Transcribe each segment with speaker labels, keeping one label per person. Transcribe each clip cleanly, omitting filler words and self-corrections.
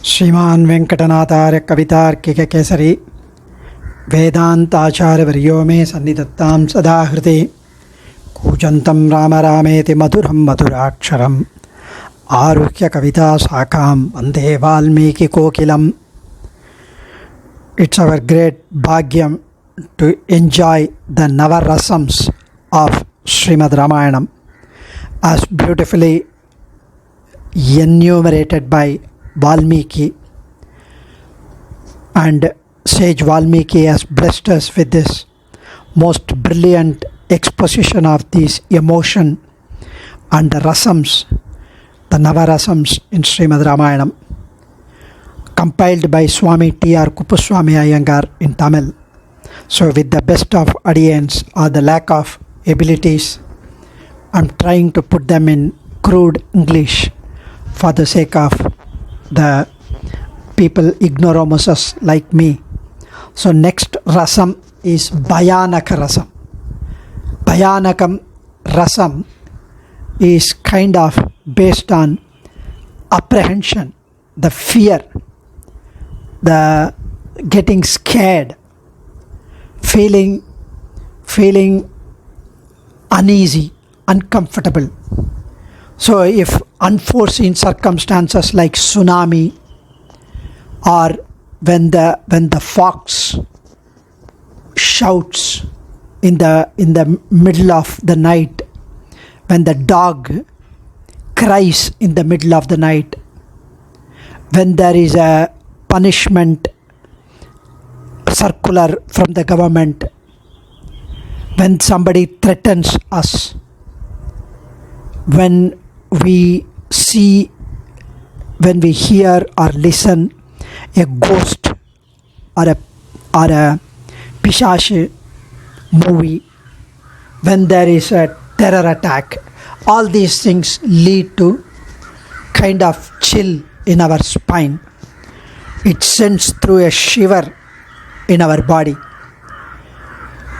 Speaker 1: श्रीमान वेंकटनाथार्य कवितार्किक केसरी वेदांताचार्य वर्यो मे सन्निधत्तां सदा हृदि कूजन्तं राम रामेति मधुरं मधुराक्षरम् आरुह्य कविता शाखां वन्दे Valmiki कोकिलम्. It's our great bhagyam to enjoy the Navarasams of Srimad Ramayanam as beautifully enumerated by Valmiki, and sage Valmiki has blessed us with this most brilliant exposition of these emotion and the rasams, the Navarasams in Srimad Ramayanam, compiled by Swami Thaiyar Swami Iyengar in Tamil. So with the best of audience or the lack of abilities, I'm trying to put them in crude English for the sake of the people ignoramuses like me. So next rasam is Bhayaanaka Rasam. Bhayaanakam Rasam is kind of based on apprehension, the fear, the getting scared, feeling uneasy, uncomfortable. So if unforeseen circumstances like tsunami, or when the fox shouts in the middle of the night, when the dog cries in the middle of the night, when there is a punishment circular from the government, when somebody threatens us, when we see, when we hear or listen a ghost or a pishache movie, when there is a terror attack, all these things lead to kind of chill in our spine. It sends through a shiver in our body.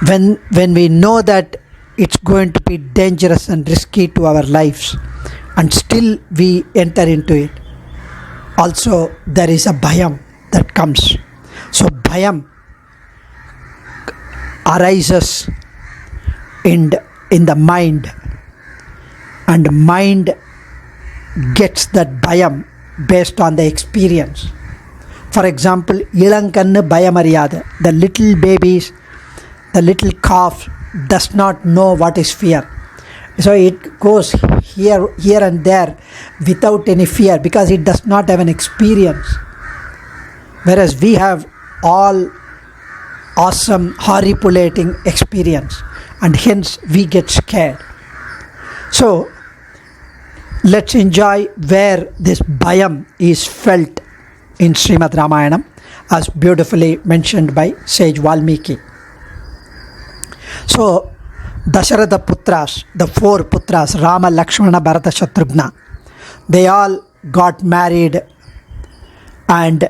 Speaker 1: When we know that it's going to be dangerous and risky to our lives, and still we enter into it. Also, there is a bhayam that comes. So bhayam arises in the mind, and mind gets that bhayam based on the experience. For example, ilankannu bhayamariyada, the little babies, the little calf does not know what is fear. So it goes here and there without any fear because it does not have an experience. Whereas we have all awesome, horripulating experience, and hence we get scared. So let's enjoy where this bhayam is felt in Srimad Ramayanam, as beautifully mentioned by sage Valmiki. So Dasharatha Putras, the four Putras, Rama, Lakshmana, Bharata, Shatrugna, they all got married, and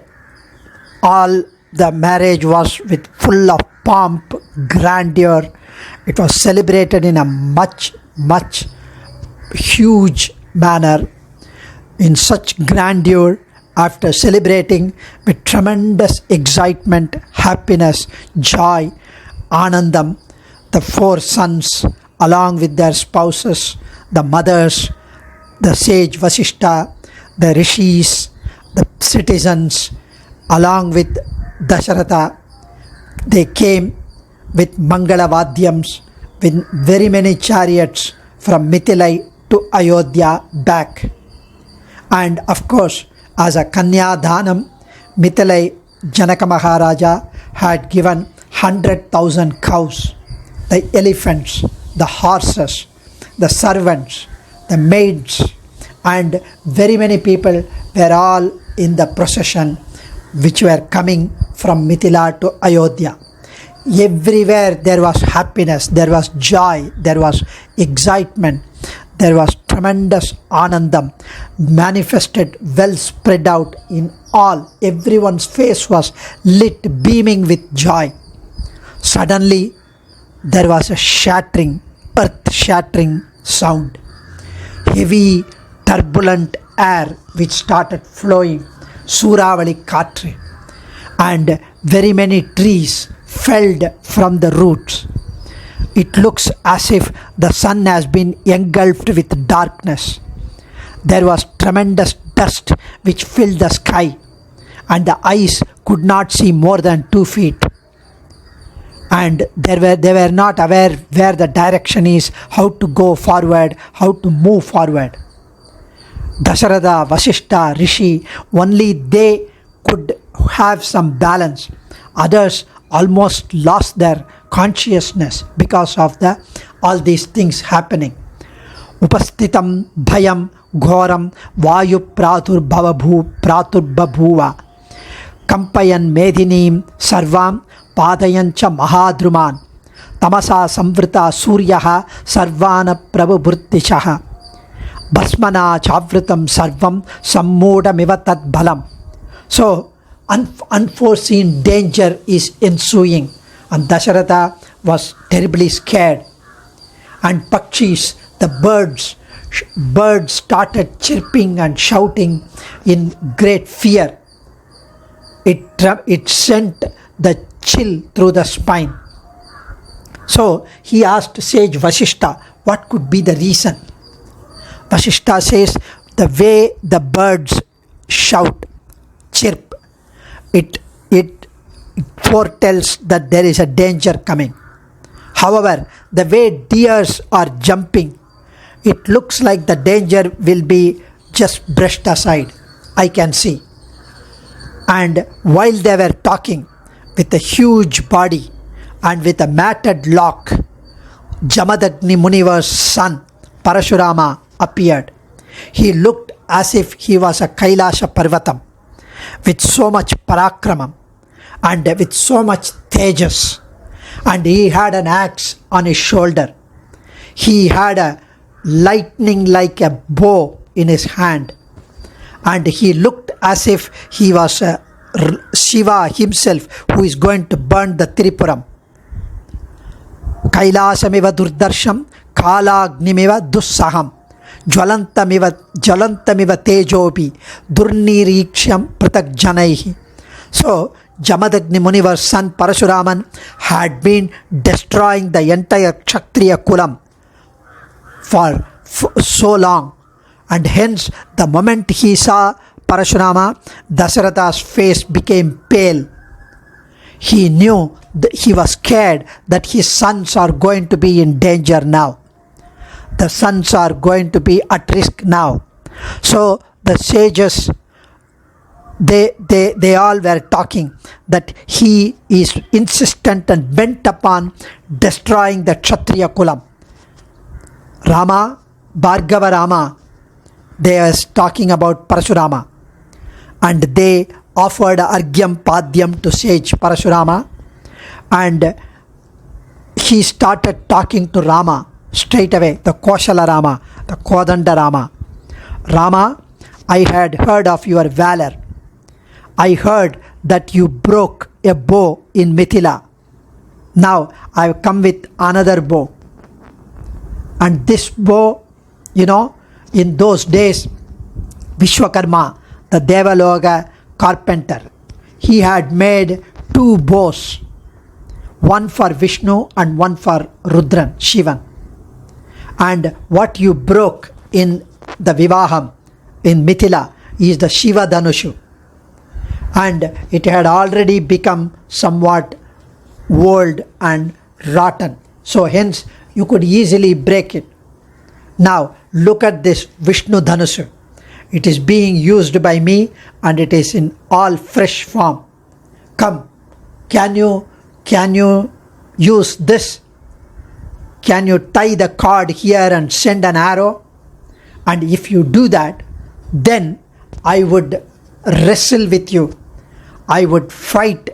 Speaker 1: all the marriage was with full of pomp, grandeur. It was celebrated in a much huge manner, in such grandeur. After celebrating with tremendous excitement, happiness, joy, anandam, the four sons along with their spouses, the mothers, the sage Vasishta, the rishis, the citizens, along with Dasharatha, they came with Mangala Vadyams, with very many chariots from Mithilai to Ayodhya back. And of course, as a Kanya Dhanam, Mithilai Janaka Maharaja had given 100,000 cows, the elephants, the horses, the servants, the maids, and very many people were all in the procession which were coming from Mithila to Ayodhya. Everywhere there was happiness, there was joy, there was excitement, there was tremendous anandam manifested, well spread out in all. Everyone's face was lit, beaming with joy. Suddenly, there was a shattering, earth-shattering sound. Heavy, turbulent air which started flowing Suravali Katri, and very many trees felled from the roots. It looks as if the sun has been engulfed with darkness. There was tremendous dust which filled the sky, and the eyes could not see more than 2 feet. And they were not aware where the direction is, how to go forward, how to move forward. Dasharatha, Vasishta, Rishi, only they could have some balance. Others almost lost their consciousness because of all these things happening. Upastitam bhayam ghoram vayu praturbabhuva kampayan medhinim sarvam padayancha mahadruman tamasa samvrita suryaha sarvana prabhuburtishaha bhasmana chavritam sarvam sammodamiva tad balam. So unforeseen danger is ensuing, and Dasharatha was terribly scared. And Pakshis, the birds started chirping and shouting in great fear. It sent the chill through the spine. So he asked sage Vasishta, what could be the reason? Vasishta says, the way the birds shout, chirp, it foretells that there is a danger coming. However, the way deers are jumping, it looks like the danger will be just brushed aside. I can see. And while they were talking, with a huge body and with a matted lock, Jamadagni Munivar's son Parashurama appeared. He looked as if he was a Kailasha Parvatam, with so much parakramam and with so much tejas, and he had an axe on his shoulder. He had a lightning like a bow in his hand, and he looked as if he was Shiva himself who is going to burn the Tripuram. Kailasamiva durdarsham kalagnimiva dussaham jvalantamiva tejobi durniriksham pratak janaihi. So Jamadagni Munivar's son Parashuraman had been destroying the entire Kshatriya Kulam for so long, and hence the moment he saw Parashurama, Dasharatha's face became pale. He knew that he was scared that his sons are going to be in danger now. The sons are going to be at risk now. So the sages, they all were talking that he is insistent and bent upon destroying the Kshatriya Kulam. Rama, Bhargava Rama, they were talking about Parashurama, and they offered Argyam Padyam to sage Parashurama, and he started talking to Rama straight away, the Koshala Rama, the Kodanda Rama. Rama, I had heard of your valor. I heard that you broke a bow in Mithila. Now I have come with another bow. And this bow, in those days, Vishwakarma, the Devaloka carpenter, he had made 2 bows, one for Vishnu and one for Rudran, Shivan. And what you broke in the Vivaham in Mithila is the Shiva Dhanushu. And it had already become somewhat old and rotten. So hence you could easily break it. Now look at this Vishnu Dhanushu. It is being used by me and it is in all fresh form. Come, can you use this? Can you tie the cord here and send an arrow? And if you do that, then I would wrestle with you. I would fight,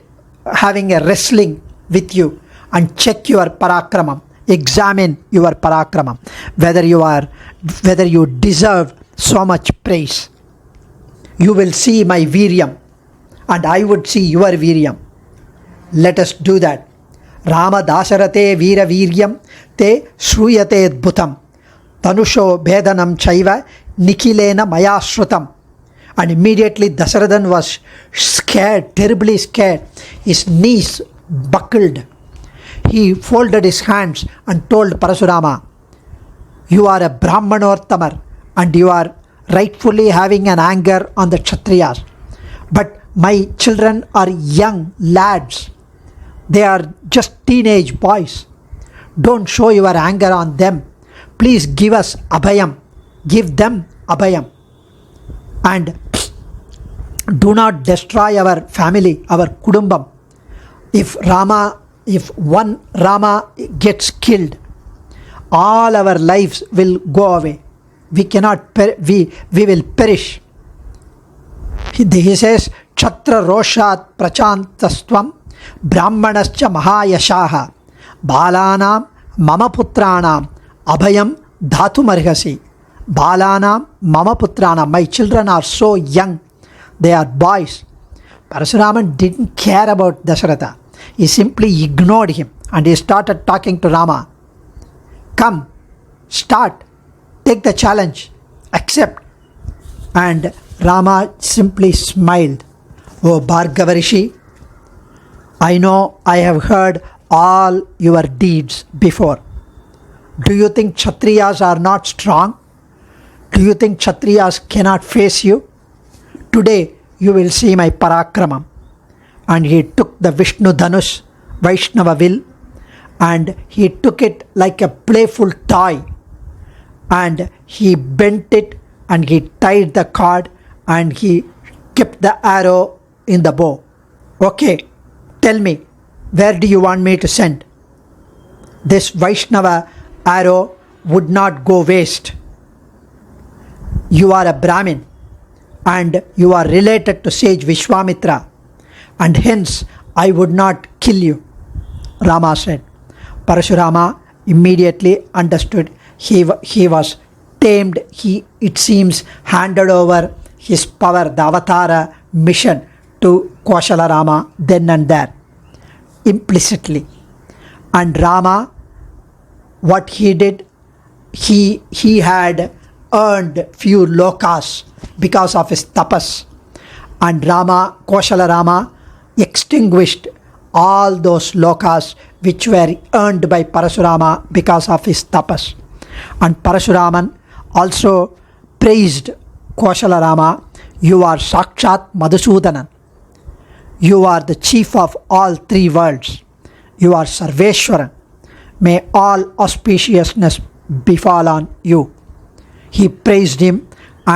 Speaker 1: having a wrestling with you, and check your parakramam, examine your parakramam, whether you deserve so much praise. You will see my viryam, and I would see your viryam. Let us do that. Rama dasarate veera viryam te shruyate adbhutam tanusho bhedanam chaiva nikilena maya shrutam. And immediately Dasarathan was scared, terribly scared. His knees buckled. He folded his hands and told Parasurama, "You are a Brahmanorttamar and you are rightfully having an anger on the Kshatriyas. But my children are young lads. They are just teenage boys. Don't show your anger on them. Please give us abhayam. Give them abhayam. And do not destroy our family, our kudumbam. If one Rama gets killed, all our lives will go away. We will perish." He says, "Chatra roshat prachantastvam brahmanascha mahayashaha balanam mama putranam abhayam dhatumarhasi." Balanam mama putranam, my children are so young, they are boys. Parasuraman didn't care about Dasaratha. He simply ignored him and he started talking to Rama. "Come, start, take the challenge, accept." And Rama simply smiled. "Oh Bhargavarishi, I know I have heard all your deeds before. Do you think Kshatriyas are not strong? Do you think Kshatriyas cannot face you? Today you will see my parakramam." And he took the Vishnu Dhanush, Vaishnava will, and he took it like a playful toy, and he bent it and he tied the cord and he kept the arrow in the bow. "Okay, tell me, where do you want me to send?" This Vaishnava arrow would not go waste. "You are a Brahmin and you are related to sage Vishwamitra, and hence I would not kill you," Rama said. Parashurama immediately understood he was tamed. He, it seems, handed over his power, the avatara mission, to Kaushala Rama then and there, implicitly. And Rama, what he did, he had earned few lokas because of his tapas. And Rama, Kaushala Rama, extinguished all those lokas which were earned by Parasurama because of his tapas. And Parashuraman also praised Kaushala Rama, "You are Sakshat Madhusudanan. You are the chief of all three worlds. You are Sarveshwaran. May all auspiciousness befall on you." He praised him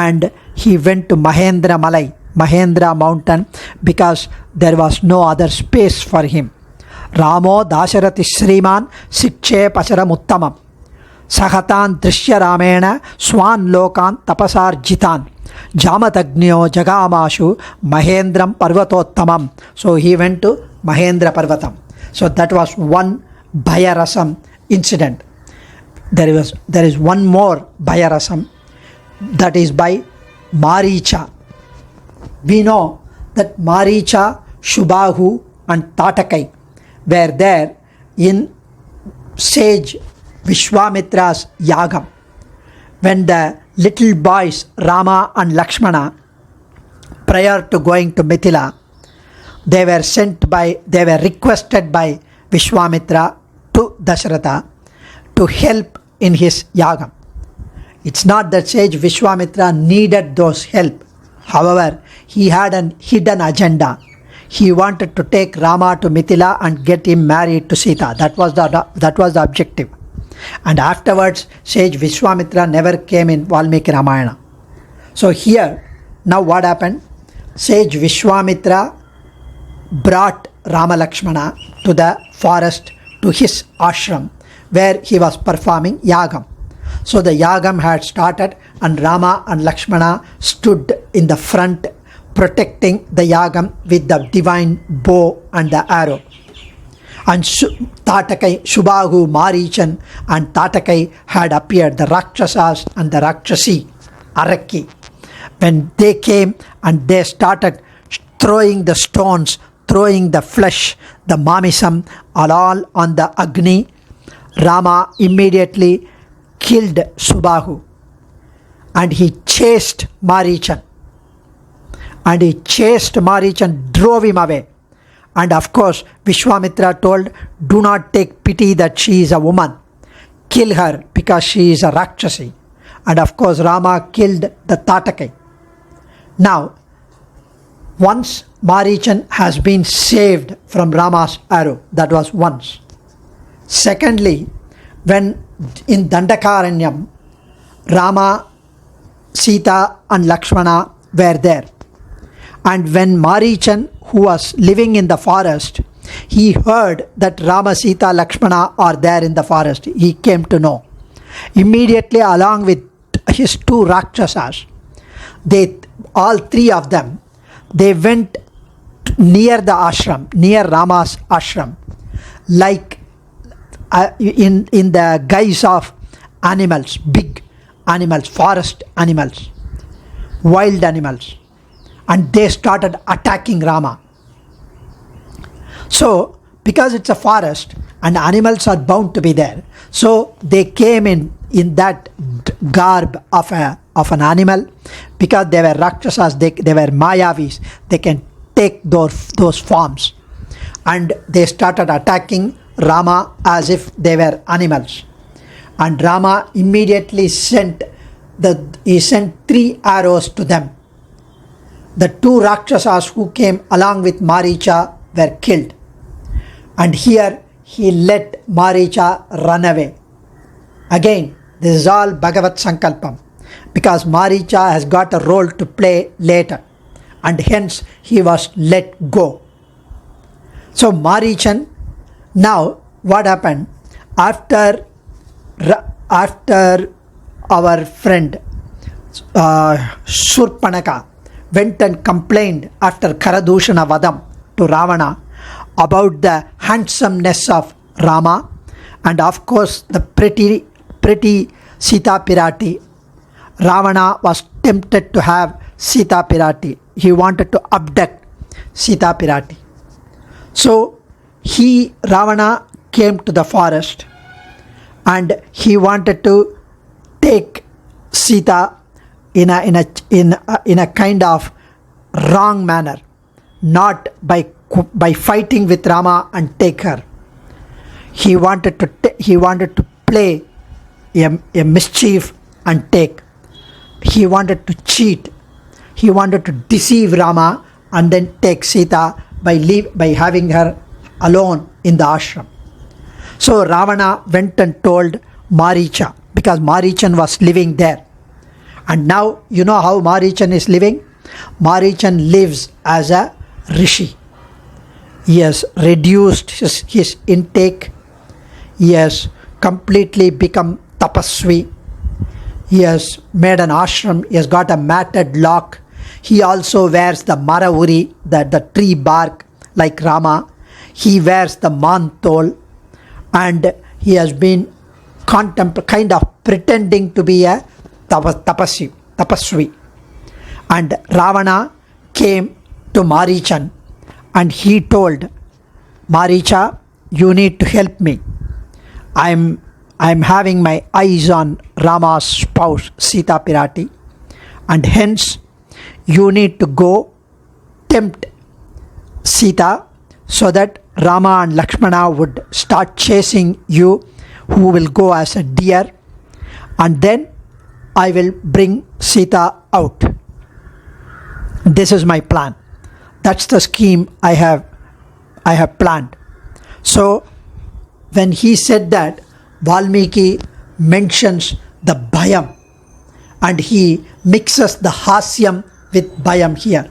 Speaker 1: and he went to Mahendra Malai, Mahendra mountain, because there was no other space for him. "Ramo Dasharati Sriman Sikche Pacharam Uttamam Sahatan Drishya Ramena Swan Lokan Tapasar Jitan Jamatagniyo Jagamashu Mahendram Parvatottamam." So he went to Mahendra Parvatam. So that was one Bhayarasam incident. There is one more Bhayarasam, that is by Maricha. We know that Maricha, Shubhahu and Tatakai were there in sage Vishwamitra's Yagam. When the little boys Rama and Lakshmana, prior to going to Mithila, they were requested by Vishwamitra to Dasharatha to help in his Yagam. It's not that sage Vishwamitra needed those help. However, he had an hidden agenda. He wanted to take Rama to Mithila and get him married to Sita. That was the objective. And afterwards, sage Vishwamitra never came in Valmiki Ramayana. So here, now what happened? Sage Vishwamitra brought Rama Lakshmana to the forest, to his ashram, where he was performing Yagam. So the Yagam had started and Rama and Lakshmana stood in the front protecting the Yagam with the divine bow and the arrow. And Tatakai, Shubhahu, Marichan and Tatakai had appeared, the Rakshasas and the Rakshasi, Araki. When they came and they started throwing the stones, throwing the flesh, the mamisam, all on the Agni, Rama immediately killed Shubhahu and he chased Marichan. and he chased Marich and drove him away. And of course, Vishwamitra told, do not take pity that she is a woman. Kill her because she is a Rakshasi. And of course, Rama killed the Tatake. Now, once Marichan has been saved from Rama's arrow, that was once. Secondly, when in Dandakaranyam, Rama, Sita and Lakshmana were there. And when Marichan, who was living in the forest, he heard that Rama, Sita, Lakshmana are there in the forest. He came to know. Immediately, along with his two Rakshasas, all three of them, they went near the ashram, near Rama's ashram, like in the guise of animals, big animals, forest animals, wild animals. And they started attacking Rama. So, because it's a forest and animals are bound to be there, so they came in that garb of an animal. Because they were Rakshasas, they were Mayavis, they can take those forms. And they started attacking Rama as if they were animals. And Rama immediately sent 3 arrows to them. The 2 Rakshasas who came along with Maricha were killed. And here he let Maricha run away. Again, this is all Bhagavat Sankalpam, because Maricha has got a role to play later, and hence he was let go. So Marichan, now what happened? After our friend Surpanaka went and complained after Karadushana Vadam to Ravana about the handsomeness of Rama, and of course the pretty Sita Pirati. Ravana was tempted to have Sita Pirati. He wanted to abduct Sita Pirati. So Ravana came to the forest and he wanted to take Sita in a kind of wrong manner, not by fighting with Rama and take her. He wanted to play a mischief and take. He wanted to cheat. He wanted to deceive Rama and then take Sita by having her alone in the ashram. So Ravana went and told Maricha, because Marichan was living there. And now you know how Marichan is living? Marichan lives as a rishi. He has reduced his intake. He has completely become tapasvi. He has made an ashram. He has got a matted lock. He also wears the maravuri, the tree bark like Rama. He wears the mantol, and he has been kind of pretending to be a tapasvi. And Ravana came to Marichan and he told Maricha, you need to help me. I'm having my eyes on Rama's spouse Sita Pirati, and hence you need to go tempt Sita so that Rama and Lakshmana would start chasing you, who will go as a deer, and then I will bring Sita out. This is my plan. That's the scheme I have planned. So when he said that, Valmiki mentions the Bhayam, and he mixes the Hasyam with Bhayam here.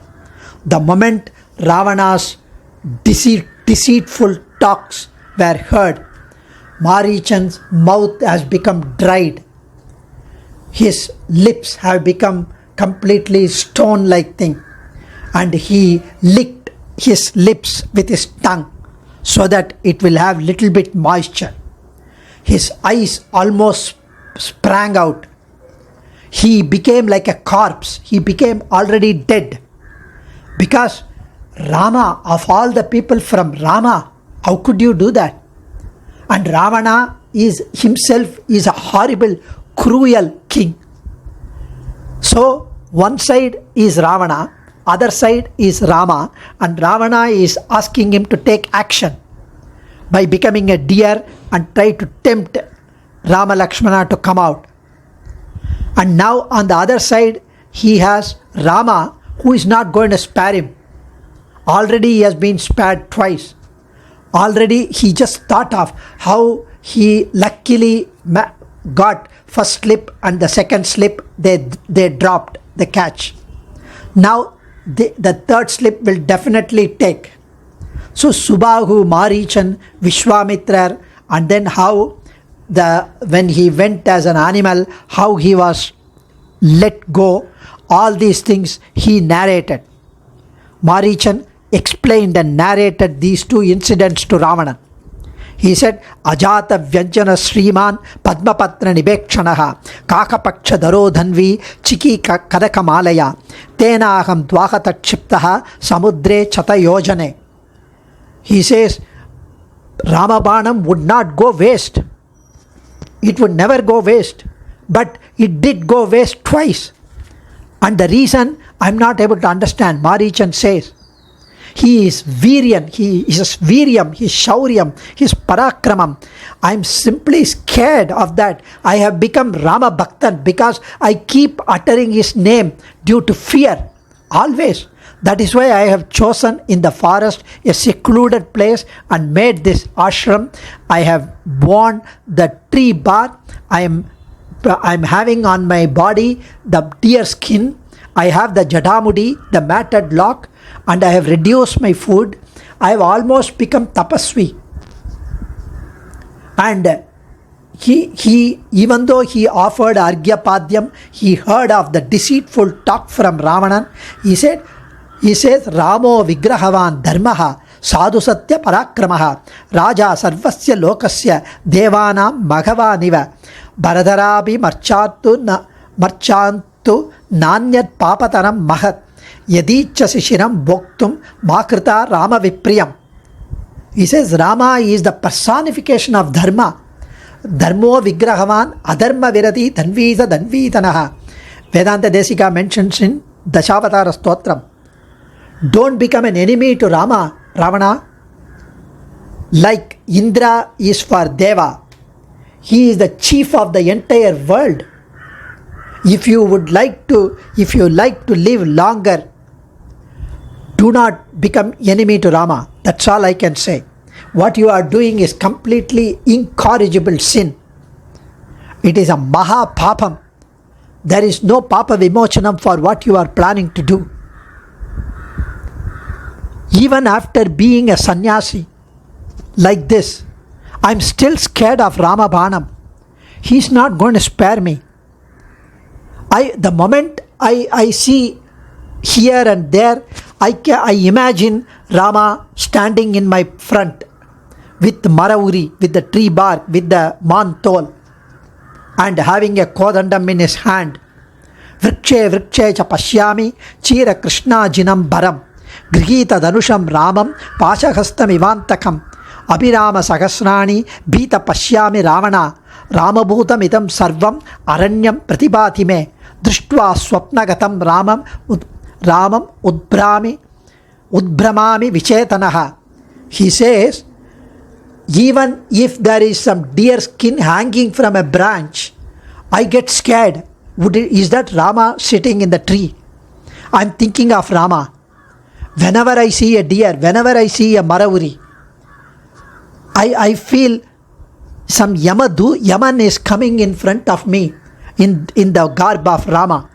Speaker 1: The moment Ravana's deceitful talks were heard, Marichan's mouth has become dried. His lips have become completely stone-like thing, and he licked his lips with his tongue so that it will have little bit moisture. His eyes almost sprang out. He became like a corpse. He became already dead. Because Rama, of all the people from Rama, how could you do that? And Ravana himself is a horrible, cruel king. So one side is Ravana, other side is Rama, and Ravana is asking him to take action by becoming a deer and try to tempt Rama Lakshmana to come out. And now on the other side he has Rama, who is not going to spare him. Already he has been spared twice. Already he just thought of how he luckily got first slip and the second slip they dropped the catch. Now the third slip will definitely take. So Subahu, Marichan, Vishwamitra, and then how when he went as an animal, how he was let go, all these things he narrated. Marichan explained and narrated these two incidents to Ravana. He said, Ajata Vyanjana Sriman Padmapatra Nibekshanaha Kakapaksha Daro Dhanvi Chiki Kadakamalaya Tenaham Dwakata Chiptaha Samudre Chata Yojane. He says, Ramabanam would not go waste. It would never go waste. But it did go waste twice. And the reason I am not able to understand, Marichan says, he is Viryan, he is Viryam, he is Shauryam, he is Parakramam. I am simply scared of that. I have become Rama Bhaktan because I keep uttering his name due to fear, always. That is why I have chosen in the forest a secluded place and made this ashram. I have worn the tree bark. I am having on my body the deer skin. I have the jadamudi, the matted lock, and I have reduced my food. I have almost become tapasvi. And he even though he offered Argyapadyam, he heard of the deceitful talk from Ravanan. He says, Ramo Vigrahavan Dharmaha Sadhu Satya Parakramaha Raja Sarvasya Lokasya Devanam Maghavaniva Bharadarabi Marchantu Nanyat Papataram Mahat Yadicha Sishiram Bhoktum Makrita Rama Vipriyam. He says Rama is the personification of Dharma. Dharmo Vigrahavan Adharma Virati Dhanvisa Dhanvitanaha. Vedanta Desika mentions in Dashavatara Stotram. Don't become an enemy to Ravana. Like Indra is for Deva. He is the chief of the entire world. If you like to live longer, do not become enemy to Rama. That's all I can say. What you are doing is completely incorrigible sin. It is a maha papam. There is no papa vimochanam for what you are planning to do. Even after being a sannyasi like this, I am still scared of Rama Banam. He is not going to spare me. The moment I see here and there, I imagine Rama standing in my front with Marauri, with the tree bark, with the mantol, and having a kodandam in his hand. Vrikshe cha pashyami chira krishna jinam baram grihita danusham ramam pashahastam ivantakam abhirama sahasrani bhita pashyami ravana ramabhutam idam sarvam aranyam pratibhati me drishtva swapnagatam ramam udbramami vichetanaha. He says, even if there is some deer skin hanging from a branch, I get scared. Is that Rama sitting in the tree? I am thinking of Rama. Whenever I see a deer, whenever I see a Marauri, I feel some Yaman is coming in front of me in the garb of Rama.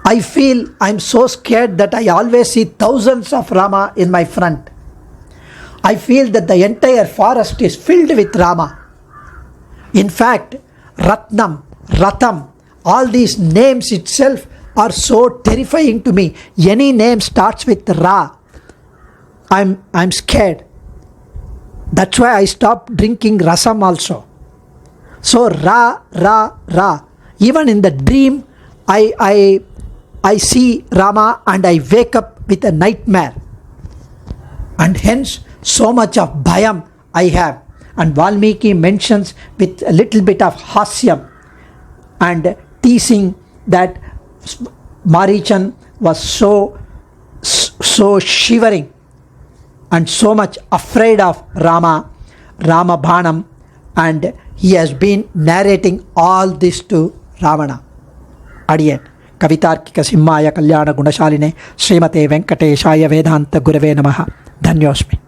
Speaker 1: I feel I am so scared that I always see thousands of Rama in my front. I feel that the entire forest is filled with Rama. In fact, Ratnam, Ratham, all these names itself are so terrifying to me. Any name starts with Ra, I'm scared. That's why I stopped drinking rasam also. So Ra. Even in the dream, I see Rama and I wake up with a nightmare. And hence, so much of bhayam I have. And Valmiki mentions with a little bit of hasyam and teasing that Marichan, was so shivering and so much afraid of Rama Bhanam, and he has been narrating all this to Ravana. Adiyan Kavitarkika Simhaya Kalyana Gunashaline Srimate Venkateshaya Vedanta Gurave Namaha. Dhanyosmi.